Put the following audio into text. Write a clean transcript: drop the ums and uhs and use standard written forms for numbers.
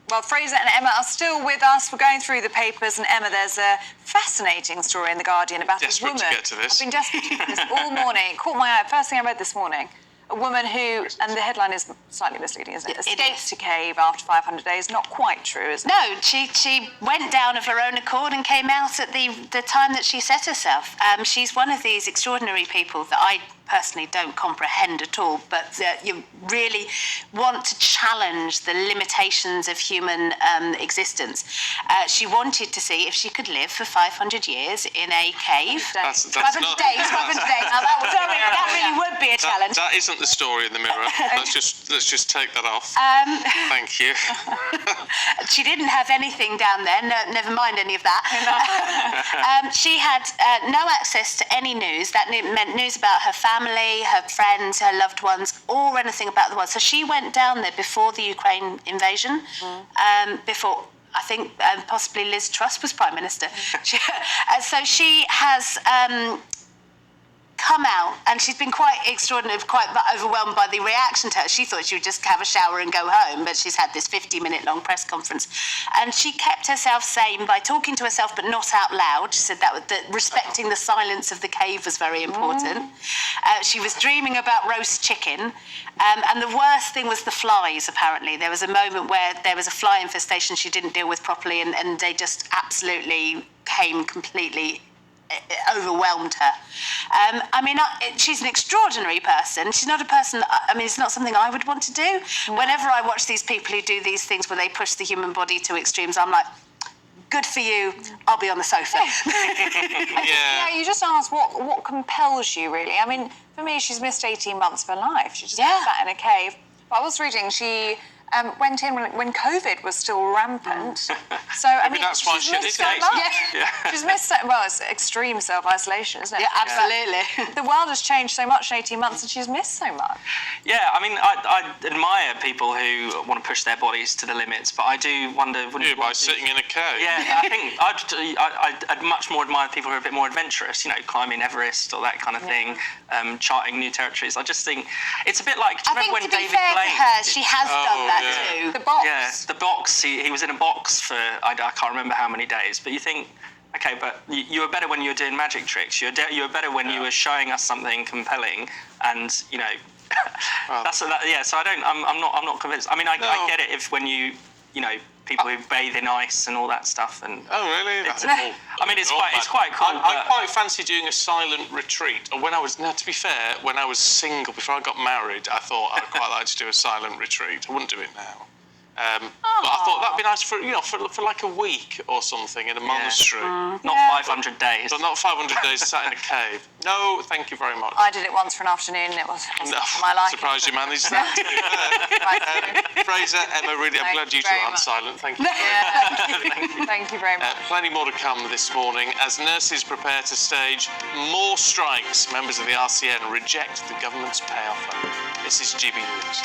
Well, Fraser and Emma are still with us. We're going through the papers, and Emma, there's a fascinating story in The Guardian about a woman. To get to this. I've been desperate to get to this all morning. It caught my eye. First thing I read this morning. A woman who, and the headline is slightly misleading, isn't it? Escaped a cave after 500 days. Not quite true, is it? No, she went down of her own accord and came out at the time that she set herself. She's one of these extraordinary people that I personally don't comprehend at all, but you really want to challenge the limitations of human existence. She wanted to see if she could live for 500 years in a cave. 500 days. Now that really would be a challenge. That isn't the story in the Mirror. Let's just take that off. Thank you. She didn't have anything down there. No, never mind any of that. She had no access to any news. That meant news about her family, her friends, her loved ones, or anything about the world. So she went down there before the Ukraine invasion, before I think possibly Liz Truss was Prime Minister. So she has come out, and she's been quite extraordinary, quite overwhelmed by the reaction to her. She thought she would just have a shower and go home, but she's had this 50-minute long press conference. And she kept herself sane by talking to herself, but not out loud. She said that respecting the silence of the cave was very important. She was dreaming about roast chicken. And the worst thing was the flies, apparently. There was a moment where there was a fly infestation she didn't deal with properly, and they just absolutely came completely overwhelmed her. I mean, she's an extraordinary person. She's not a person, I mean, it's not something I would want to do. No. Whenever I watch these people who do these things where they push the human body to extremes, I'm like, good for you, I'll be on the sofa. Yeah, you just asked what compels you, really. I mean, for me, she's missed 18 months of her life. She just sat in a cave. But I was reading, she went in when COVID was still rampant. So, I mean, that's why she's missed so much. She's missed well, it's extreme self-isolation, isn't it? Yeah, absolutely. The world has changed so much in 18 months, and she's missed so much. Yeah, I mean, I admire people who want to push their bodies to the limits, but I do wonder... by sitting in a cave. Yeah, I think I'd much more admire people who are a bit more adventurous, you know, climbing Everest or that kind of thing, charting new territories. I just think it's a bit like... I think, to be fair to her, she has done that too. The box. Yeah, the box. He was in a box for, I can't remember how many days, but you think... Okay, but you were better when you were doing magic tricks. You were better when you were showing us something compelling, and you know, So I'm not convinced. I mean, I get it if when you know, people who bathe in ice and all that stuff. And I mean, it's quite cool. I quite fancy doing a silent retreat. When I was, to be fair, when I was single before I got married, I thought I'd quite like to do a silent retreat. I wouldn't do it now. But I thought that'd be nice for like a week or something in a monastery. Not 500 days. But not 500 days sat in a cave. No, thank you very much. I did it once for an afternoon, and it wasn't my life. Surprised you managed that. Fraser, Emma, really, I'm glad you two aren't silent. Thank you. Thank you very much. Plenty more to come this morning as nurses prepare to stage more strikes. Members of the RCN reject the government's pay offer. This is GB News.